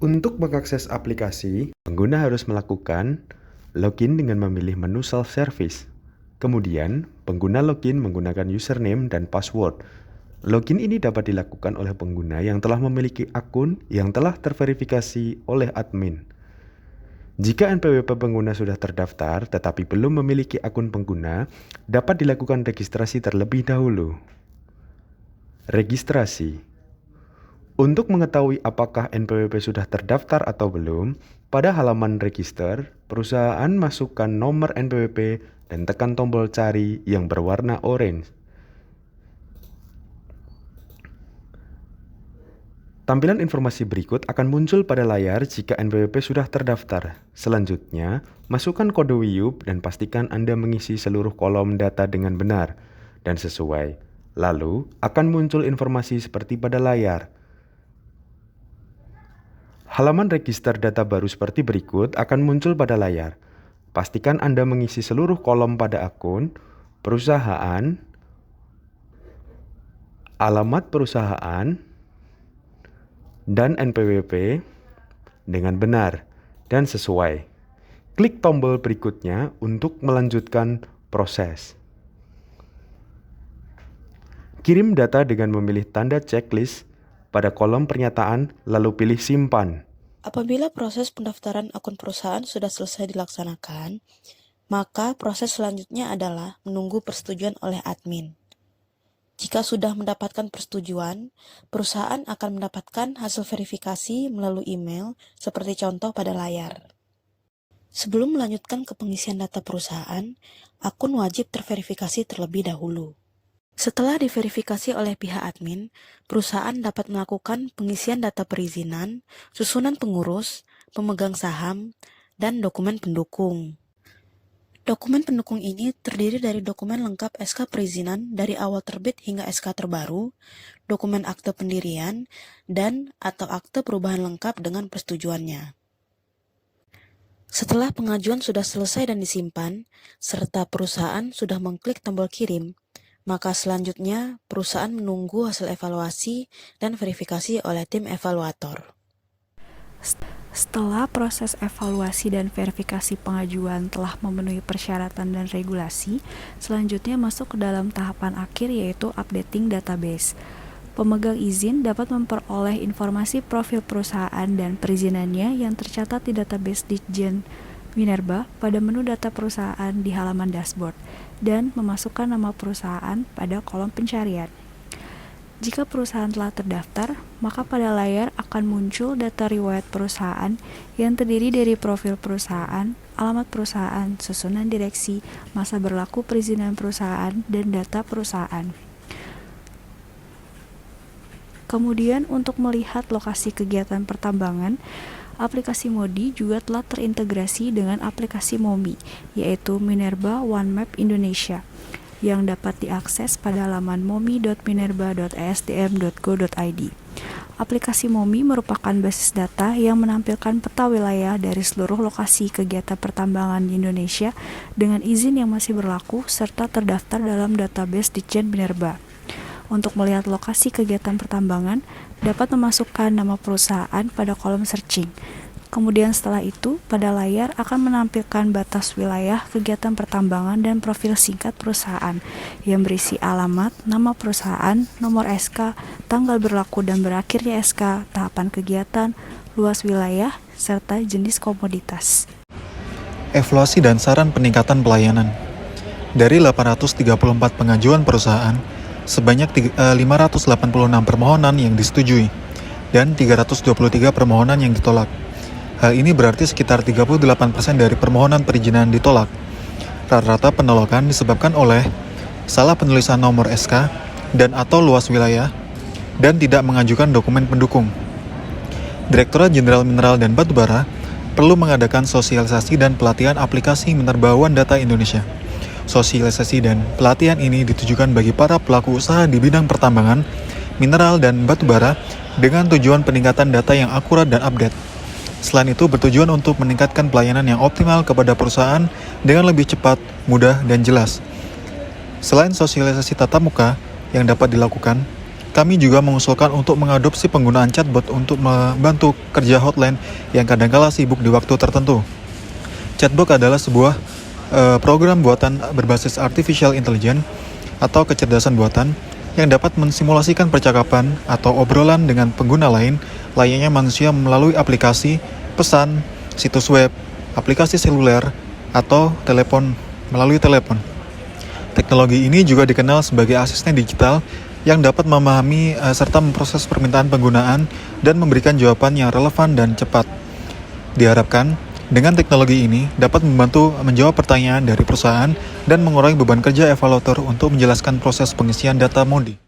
Untuk mengakses aplikasi, pengguna harus melakukan login dengan memilih menu self-service. Kemudian, pengguna login menggunakan username dan password. Login ini dapat dilakukan oleh pengguna yang telah memiliki akun yang telah terverifikasi oleh admin. Jika NPWP pengguna sudah terdaftar tetapi belum memiliki akun pengguna, dapat dilakukan registrasi terlebih dahulu. Registrasi. Untuk mengetahui apakah NPWP sudah terdaftar atau belum, pada halaman register, perusahaan masukkan nomor NPWP dan tekan tombol cari yang berwarna orange. Tampilan informasi berikut akan muncul pada layar jika NPWP sudah terdaftar. Selanjutnya, masukkan kode WIUP dan pastikan Anda mengisi seluruh kolom data dengan benar dan sesuai. Lalu, akan muncul informasi seperti pada layar. Halaman register data baru seperti berikut akan muncul pada layar. Pastikan Anda mengisi seluruh kolom pada akun, perusahaan, alamat perusahaan, dan NPWP dengan benar dan sesuai. Klik tombol berikutnya untuk melanjutkan proses. Kirim data dengan memilih tanda checklist pada kolom pernyataan, lalu pilih simpan. Apabila proses pendaftaran akun perusahaan sudah selesai dilaksanakan, maka proses selanjutnya adalah menunggu persetujuan oleh admin. Jika sudah mendapatkan persetujuan, perusahaan akan mendapatkan hasil verifikasi melalui email seperti contoh pada layar. Sebelum melanjutkan ke pengisian data perusahaan, akun wajib terverifikasi terlebih dahulu. Setelah diverifikasi oleh pihak admin, perusahaan dapat melakukan pengisian data perizinan, susunan pengurus, pemegang saham, dan dokumen pendukung. Dokumen pendukung ini terdiri dari dokumen lengkap SK perizinan dari awal terbit hingga SK terbaru, dokumen akte pendirian, dan atau akte perubahan lengkap dengan persetujuannya. Setelah pengajuan sudah selesai dan disimpan, serta perusahaan sudah mengklik tombol kirim, maka selanjutnya perusahaan menunggu hasil evaluasi dan verifikasi oleh tim evaluator. Setelah proses evaluasi dan verifikasi pengajuan telah memenuhi persyaratan dan regulasi, selanjutnya masuk ke dalam tahapan akhir yaitu updating database. Pemegang izin dapat memperoleh informasi profil perusahaan dan perizinannya yang tercatat di database Ditjen Minerba pada menu data perusahaan di halaman dashboard dan memasukkan nama perusahaan pada kolom pencarian. Jika perusahaan telah terdaftar, maka pada layar akan muncul data riwayat perusahaan yang terdiri dari profil perusahaan, alamat perusahaan, susunan direksi, masa berlaku perizinan perusahaan, dan data perusahaan. Kemudian untuk melihat lokasi kegiatan pertambangan, aplikasi MODI juga telah terintegrasi dengan aplikasi MOMI, yaitu Minerba One Map Indonesia, yang dapat diakses pada laman momi.minerba.esdm.go.id. Aplikasi MOMI merupakan basis data yang menampilkan peta wilayah dari seluruh lokasi kegiatan pertambangan di Indonesia dengan izin yang masih berlaku serta terdaftar dalam database Ditjen Minerba. Untuk melihat lokasi kegiatan pertambangan, dapat memasukkan nama perusahaan pada kolom searching. Kemudian setelah itu, pada layar akan menampilkan batas wilayah kegiatan pertambangan dan profil singkat perusahaan yang berisi alamat, nama perusahaan, nomor SK, tanggal berlaku dan berakhirnya SK, tahapan kegiatan, luas wilayah, serta jenis komoditas. Evaluasi dan saran peningkatan pelayanan. Dari 834 pengajuan perusahaan, sebanyak 586 permohonan yang disetujui dan 323 permohonan yang ditolak. Hal ini berarti sekitar 38% dari permohonan perizinan ditolak. Rata-rata penolakan disebabkan oleh salah penulisan nomor SK dan atau luas wilayah dan tidak mengajukan dokumen pendukung. Direktorat Jenderal Mineral dan Batubara perlu mengadakan sosialisasi dan pelatihan aplikasi Minerba One Data Indonesia. Sosialisasi dan pelatihan ini ditujukan bagi para pelaku usaha di bidang pertambangan, mineral, dan batubara dengan tujuan peningkatan data yang akurat dan update. Selain itu, bertujuan untuk meningkatkan pelayanan yang optimal kepada perusahaan dengan lebih cepat, mudah, dan jelas. Selain sosialisasi tatap muka yang dapat dilakukan, kami juga mengusulkan untuk mengadopsi penggunaan chatbot untuk membantu kerja hotline yang kadangkala sibuk di waktu tertentu. Chatbot adalah sebuah program buatan berbasis artificial intelligence atau kecerdasan buatan yang dapat mensimulasikan percakapan atau obrolan dengan pengguna lain layaknya manusia melalui aplikasi, pesan, situs web, aplikasi seluler, atau melalui telepon. Teknologi ini juga dikenal sebagai asisten digital yang dapat memahami serta memproses permintaan penggunaan dan memberikan jawaban yang relevan dan cepat. Diharapkan, dengan teknologi ini dapat membantu menjawab pertanyaan dari perusahaan dan mengurangi beban kerja evaluator untuk menjelaskan proses pengisian data MODI.